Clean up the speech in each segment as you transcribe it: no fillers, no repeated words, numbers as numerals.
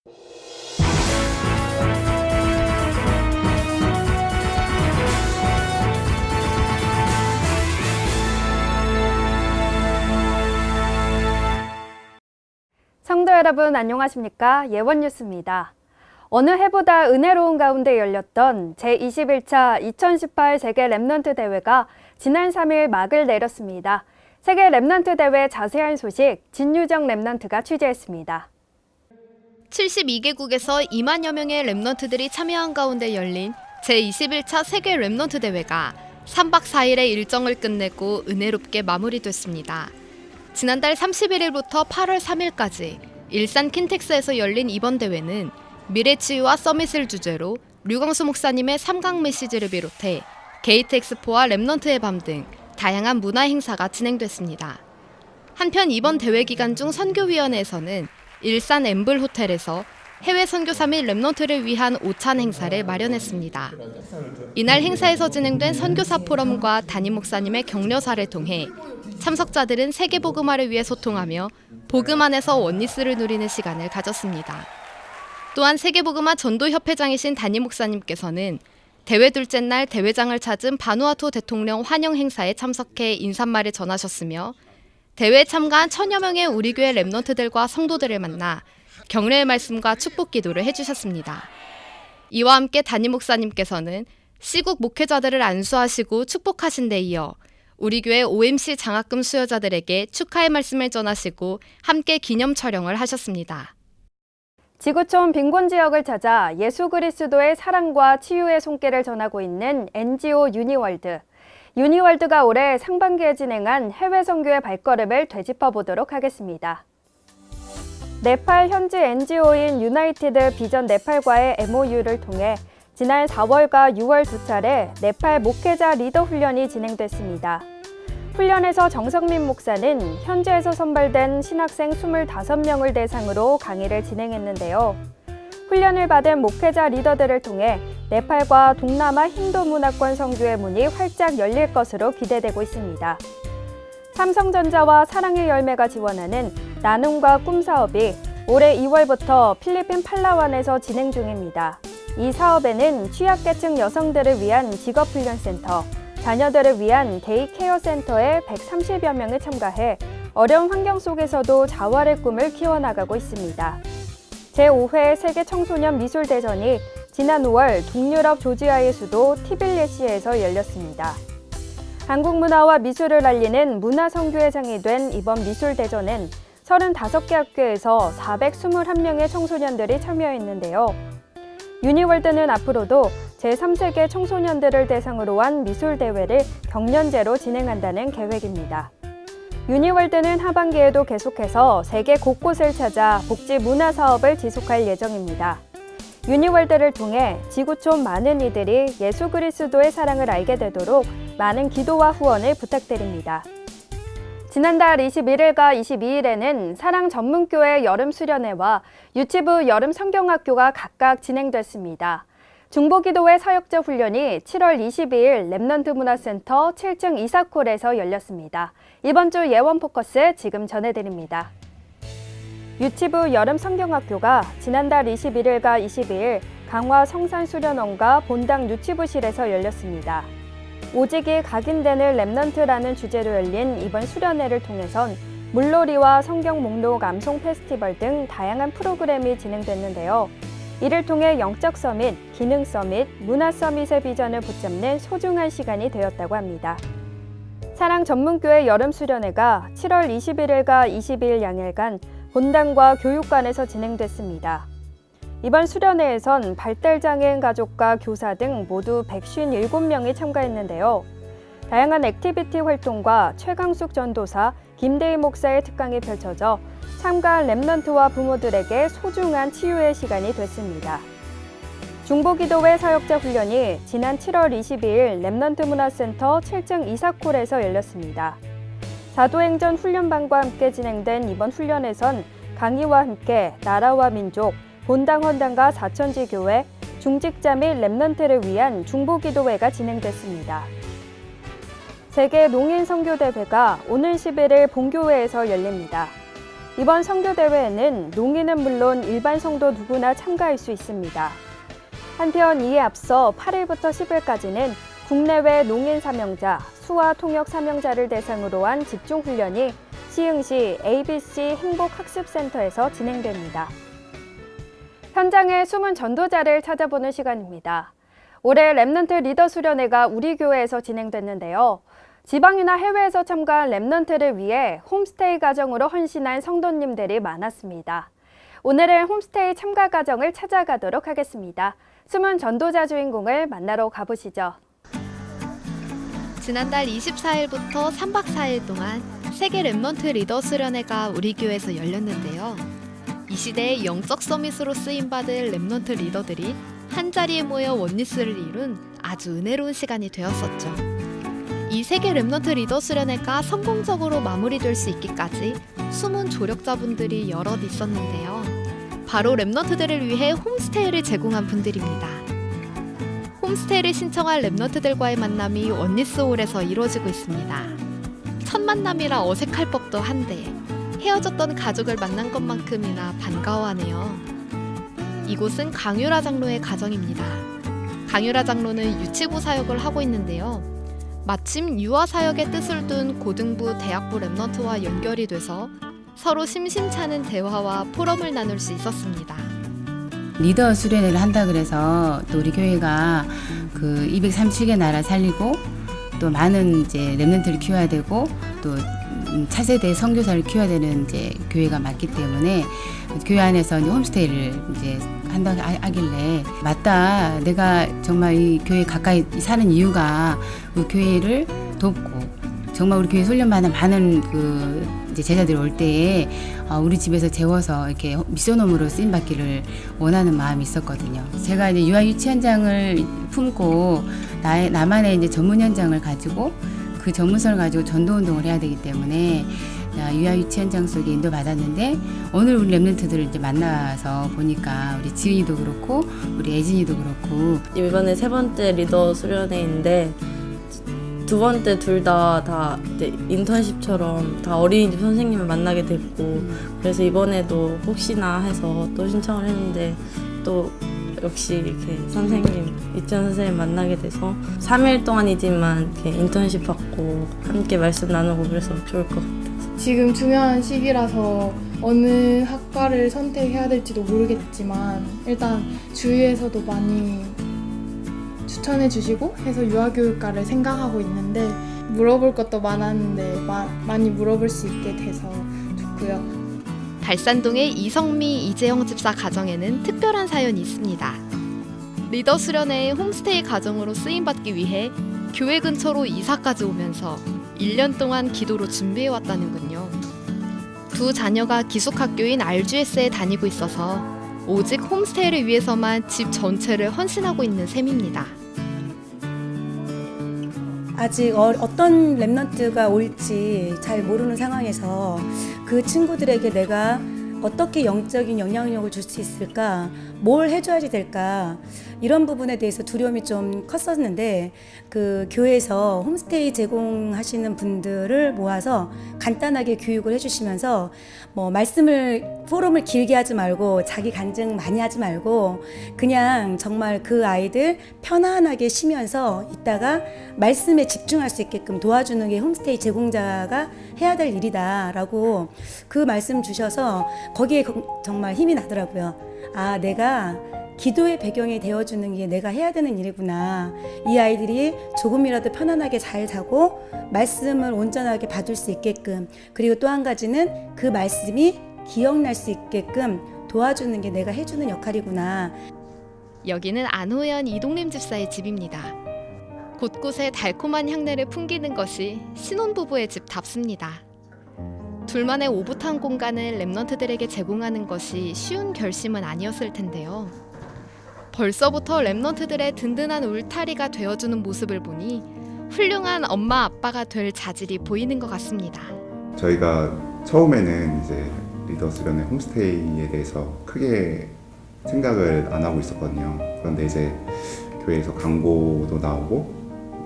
성도 여러분 안녕하십니까? 예원뉴스입니다. 어느 해보다 은혜로운 가운데 열렸던 제21차 2018 세계 랩넌트 대회가 지난 3일 막을 내렸습니다. 세계 랩넌트 대회 자세한 소식 진유정 랩넌트가 취재했습니다. 72개국에서 2만여 명의 랩넌트들이 참여한 가운데 열린 제21차 세계 랩넌트 대회가 3박 4일의 일정을 끝내고 은혜롭게 마무리됐습니다. 지난달 31일부터 8월 3일까지 일산 킨텍스에서 열린 이번 대회는 미래치유와 서밋을 주제로 류광수 목사님의 삼강 메시지를 비롯해 게이트 엑스포와 랩넌트의 밤 등 다양한 문화 행사가 진행됐습니다. 한편 이번 대회 기간 중 선교위원회에서는 일산 엠블 호텔에서 해외 선교사 및 랩넌트를 위한 오찬 행사를 마련했습니다. 이날 행사에서 진행된 선교사 포럼과 담임 목사님의 격려사를 통해 참석자들은 세계 복음화를 위해 소통하며 복음 안에서 원리스를 누리는 시간을 가졌습니다. 또한 세계 복음화 전도협회장이신 담임 목사님께서는 대회 둘째 날 대회장을 찾은 바누아투 대통령 환영 행사에 참석해 인사말을 전하셨으며 대회에 참가한 1000여 명의 우리 교회 랩넌트들과 성도들을 만나 격려의 말씀과 축복 기도를 해주셨습니다. 이와 함께 담임 목사님께서는 시국 목회자들을 안수하시고 축복하신 데 이어 우리 교회 OMC 장학금 수여자들에게 축하의 말씀을 전하시고 함께 기념 촬영을 하셨습니다. 지구촌 빈곤 지역을 찾아 예수 그리스도의 사랑과 치유의 손길을 전하고 있는 NGO 유니월드. 유니월드가 올해 상반기에 진행한 해외 선교의 발걸음을 되짚어보도록 하겠습니다. 네팔 현지 NGO인 유나이티드 비전 네팔과의 MOU를 통해 지난 4월과 6월 두 차례 네팔 목회자 리더 훈련이 진행됐습니다. 훈련에서 정성민 목사는 현지에서 선발된 신학생 25명을 대상으로 강의를 진행했는데요. 훈련을 받은 목회자 리더들을 통해 네팔과 동남아 힌두 문화권 선교의 문이 활짝 열릴 것으로 기대되고 있습니다. 삼성전자와 사랑의 열매가 지원하는 나눔과 꿈 사업이 올해 2월부터 필리핀 팔라완에서 진행 중입니다. 이 사업에는 취약계층 여성들을 위한 직업훈련센터, 자녀들을 위한 데이케어 센터에 130여 명이 참가해 어려운 환경 속에서도 자활의 꿈을 키워나가고 있습니다. 제5회 세계 청소년 미술대전이 지난 5월 동유럽 조지아의 수도 티빌리시에서 열렸습니다. 한국 문화와 미술을 알리는 문화선교회장이 된 이번 미술대전은 35개 학교에서 421명의 청소년들이 참여했는데요. 유니월드는 앞으로도 제3세계 청소년들을 대상으로 한 미술대회를 경년제로 진행한다는 계획입니다. 유니월드는 하반기에도 계속해서 세계 곳곳을 찾아 복지 문화 사업을 지속할 예정입니다. 유니월드를 통해 지구촌 많은 이들이 예수 그리스도의 사랑을 알게 되도록 많은 기도와 후원을 부탁드립니다. 지난달 21일과 22일에는 사랑 전문교회 여름 수련회와 유치부 여름 성경학교가 각각 진행됐습니다. 중보기도회 사역자 훈련이 7월 22일 랩넌트 문화센터 7층 이사콜에서 열렸습니다. 이번 주 예원 포커스 지금 전해드립니다. 유치부 여름 성경학교가 지난달 21일과 22일 강화 성산수련원과 본당 유치부실에서 열렸습니다. 오직이 각인되는 랩넌트라는 주제로 열린 이번 수련회를 통해선 물놀이와 성경 목록 암송 페스티벌 등 다양한 프로그램이 진행됐는데요. 이를 통해 영적 서밋, 기능 서밋, 문화 서밋의 비전을 붙잡는 소중한 시간이 되었다고 합니다. 사랑 전문교회 여름 수련회가 7월 21일과 22일 양일간 본당과 교육관에서 진행됐습니다. 이번 수련회에선 발달장애인 가족과 교사 등 모두 157명이 참가했는데요. 다양한 액티비티 활동과 최강숙 전도사, 김대희 목사의 특강이 펼쳐져 참가한 랩넌트와 부모들에게 소중한 치유의 시간이 됐습니다. 중보기도회 사역자 훈련이 지난 7월 22일 랩넌트 문화센터 7층 이사콜에서 열렸습니다. 사도행전 훈련반과 함께 진행된 이번 훈련에선 강의와 함께 나라와 민족, 본당 헌당과 사천지교회, 중직자 및 랩넌트를 위한 중보기도회가 진행됐습니다. 세계 농인 선교대회가 오는 11일 본교회에서 열립니다. 이번 선교대회에는 농인은 물론 일반 성도 누구나 참가할 수 있습니다. 한편 이에 앞서 8일부터 10일까지는 국내외 농인 사명자, 수화 통역 사명자를 대상으로 한 집중훈련이 시흥시 ABC 행복학습센터에서 진행됩니다. 현장의 숨은 전도자를 찾아보는 시간입니다. 올해 렘넌트 리더 수련회가 우리 교회에서 진행됐는데요. 지방이나 해외에서 참가한 렘넌트를 위해 홈스테이 가정으로 헌신한 성도님들이 많았습니다. 오늘은 홈스테이 참가 가정을 찾아가도록 하겠습니다. 숨은 전도자 주인공을 만나러 가보시죠. 지난달 24일부터 3박 4일 동안 세계 렘넌트 리더 수련회가 우리 교회에서 열렸는데요. 이 시대의 영적 서밋으로 쓰임받을 렘넌트 리더들이 한자리에 모여 원리스를 이룬 아주 은혜로운 시간이 되었었죠. 이 세계 렘넌트 리더 수련회가 성공적으로 마무리될 수 있기까지 숨은 조력자분들이 여럿 있었는데요. 바로 렘넌트들을 위해 홈스테이를 제공한 분들입니다. 홈스테이를 신청한 렘넌트들과의 만남이 원리스홀에서 이루어지고 있습니다. 첫 만남이라 어색할 법도 한데 헤어졌던 가족을 만난 것만큼이나 반가워하네요. 이곳은 강유라 장로의 가정입니다. 강유라 장로는 유치부 사역을 하고 있는데요. 마침 유아 사역의 뜻을 둔 고등부, 대학부 렘넌트와 연결이 돼서 서로 심심찮은 대화와 포럼을 나눌 수 있었습니다. 리더 수련회를 한다 그래서 또 우리 교회가 그 237개 나라 살리고 또 많은 이제 렘넌트를 키워야 되고 또 차세대 선교사를 키워야 되는 이제 교회가 맞기 때문에 교회 안에서 이제 홈스테이를 이제 한다 하길래 맞다, 내가 정말 이 교회 가까이 사는 이유가 우리 교회를 돕고 정말 우리 교회 훈련받은 많은 그 이제 제자들이 올 때에 우리 집에서 재워서 이렇게 미션홈으로 쓰임 받기를 원하는 마음이 있었거든요. 제가 이제 유아 유치 현장을 품고 나만의 이제 전문 현장을 가지고 그 전문성을 가지고 전도 운동을 해야 되기 때문에 유아 유치 현장 속에 인도 받았는데 오늘 우리 렘넌트들을 이제 만나서 보니까 우리 지은이도 그렇고 우리 애진이도 그렇고 이번에 세 번째 리더 수련회인데 두 번째 둘 다 인턴십처럼 다 어린이집 선생님을 만나게 됐고 그래서 이번에도 혹시나 해서 또 신청을 했는데 또 역시 이렇게 유치원 선생님 만나게 돼서 3일 동안이지만 이렇게 인턴십 받고 함께 말씀 나누고 그래서 좋을 것 같아요. 지금 중요한 시기라서 어느 학과를 선택해야 될지도 모르겠지만 일단 주위에서도 많이 추천해 주시고 해서 유아교육과를 생각하고 있는데 물어볼 것도 많았는데 많이 물어볼 수 있게 돼서 좋고요. 달산동의 이성미, 이재영 집사 가정에는 특별한 사연이 있습니다. 리더 수련회의 홈스테이 가정으로 쓰임받기 위해 교회 근처로 이사까지 오면서 1년 동안 기도로 준비해왔다는군요. 두 자녀가 기숙학교인 RGS에 다니고 있어서 오직 홈스테이를 위해서만 집 전체를 헌신하고 있는 셈입니다. 아직 어떤 렘넌트가 올지 잘 모르는 상황에서 그 친구들에게 내가 어떻게 영적인 영향력을 줄 수 있을까, 뭘 해줘야지 될까, 이런 부분에 대해서 두려움이 좀 컸었는데 그 교회에서 홈스테이 제공하시는 분들을 모아서 간단하게 교육을 해주시면서 뭐 포럼을 길게 하지 말고 자기 간증 많이 하지 말고 그냥 정말 그 아이들 편안하게 쉬면서 있다가 말씀에 집중할 수 있게끔 도와주는 게 홈스테이 제공자가 해야 될 일이다라고 그 말씀 주셔서 거기에 정말 힘이 나더라고요. 아, 내가 기도의 배경이 되어주는 게 내가 해야 되는 일이구나. 이 아이들이 조금이라도 편안하게 잘 자고 말씀을 온전하게 받을 수 있게끔, 그리고 또 한 가지는 그 말씀이 기억날 수 있게끔 도와주는 게 내가 해주는 역할이구나. 여기는 안호연 이동림 집사의 집입니다. 곳곳에 달콤한 향내를 풍기는 것이 신혼부부의 집답습니다. 둘만의 오붓한 공간을 렘넌트들에게 제공하는 것이 쉬운 결심은 아니었을 텐데요. 벌써부터 렘넌트들의 든든한 울타리가 되어주는 모습을 보니 훌륭한 엄마 아빠가 될 자질이 보이는 것 같습니다. 저희가 처음에는 이제 리더 수련회 홈스테이에 대해서 크게 생각을 안 하고 있었거든요. 그런데 이제 교회에서 광고도 나오고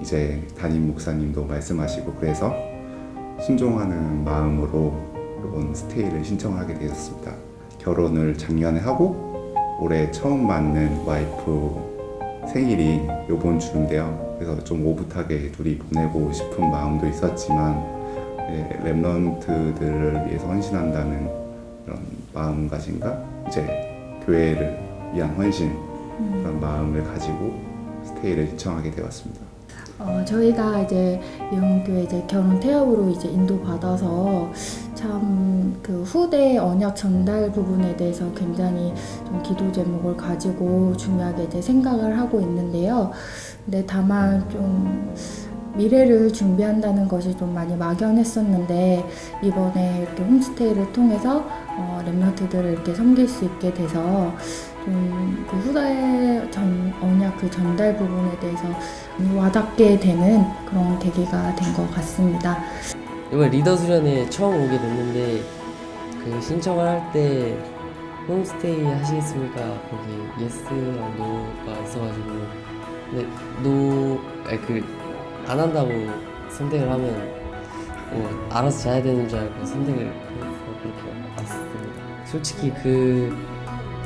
이제 담임 목사님도 말씀하시고 그래서 순종하는 마음으로 이번 스테이를 신청하게 되었습니다. 결혼을 작년에 하고 올해 처음 맞는 와이프 생일이 이번 주인데요. 그래서 좀 오붓하게 둘이 보내고 싶은 마음도 있었지만 랩런트들을 위해서 헌신한다는 그런 마음가짐과 이제 교회를 위한 헌신 그런 마음을 가지고 스테이를 신청하게 되었습니다. 저희가 이제 영교회 이제 결혼 태업으로 이제 인도받아서 참 그 후대 언약 전달 부분에 대해서 굉장히 좀 기도 제목을 가지고 중요하게 이제 생각을 하고 있는데요. 근데 다만 좀 미래를 준비한다는 것이 좀 많이 막연했었는데 이번에 이렇게 홈스테이를 통해서 랩런트들을 이렇게 섬길 수 있게 돼서 좀 그 후대 언약 그 전달 부분에 대해서 와닿게 되는 그런 계기가 된 것 같습니다. 이번 리더 수련회 처음 오게 됐는데 그 신청을 할 때 홈스테이 하시겠습니까? 거기 예스랑 노가 있어가지고 근데 안 한다고 선택을 하면 알아서 자야 되는 줄 알고 선택을 해서 그렇게 왔습니다. 솔직히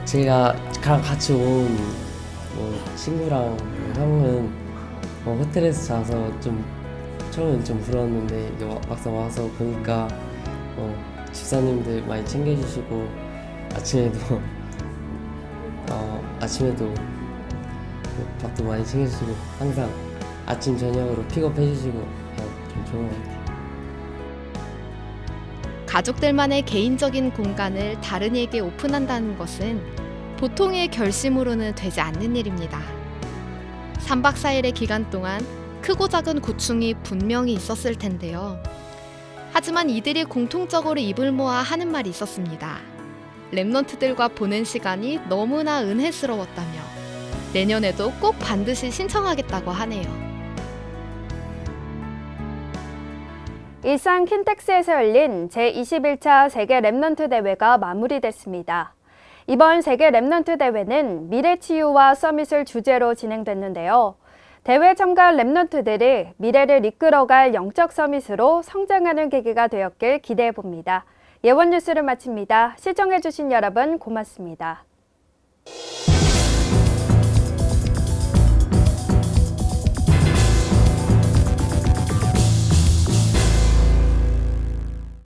제가 같이 온 친구랑 형은 호텔에서 자서 좀 처음엔 좀 부러웠는데 이제 막상 와서 보니까 집사님들 많이 챙겨주시고 아침에도 밥도 많이 챙겨주시고 항상 아침 저녁으로 픽업해주시고 좀 좋은 것 같아요. 가족들만의 개인적인 공간을 다른 이에게 오픈한다는 것은 보통의 결심으로는 되지 않는 일입니다. 3박 4일의 기간 동안 크고 작은 고충이 분명히 있었을 텐데요. 하지만 이들이 공통적으로 입을 모아 하는 말이 있었습니다. 랩런트들과 보낸 시간이 너무나 은혜스러웠다며 내년에도 꼭 반드시 신청하겠다고 하네요. 일산 킨텍스에서 열린 제21차 세계 랩런트 대회가 마무리됐습니다. 이번 세계 랩런트 대회는 미래치유와 서밋을 주제로 진행됐는데요. 대회 참가 랩런트들이 미래를 이끌어갈 영적 서밋으로 성장하는 계기가 되었길 기대해봅니다. 예원 뉴스를 마칩니다. 시청해주신 여러분 고맙습니다.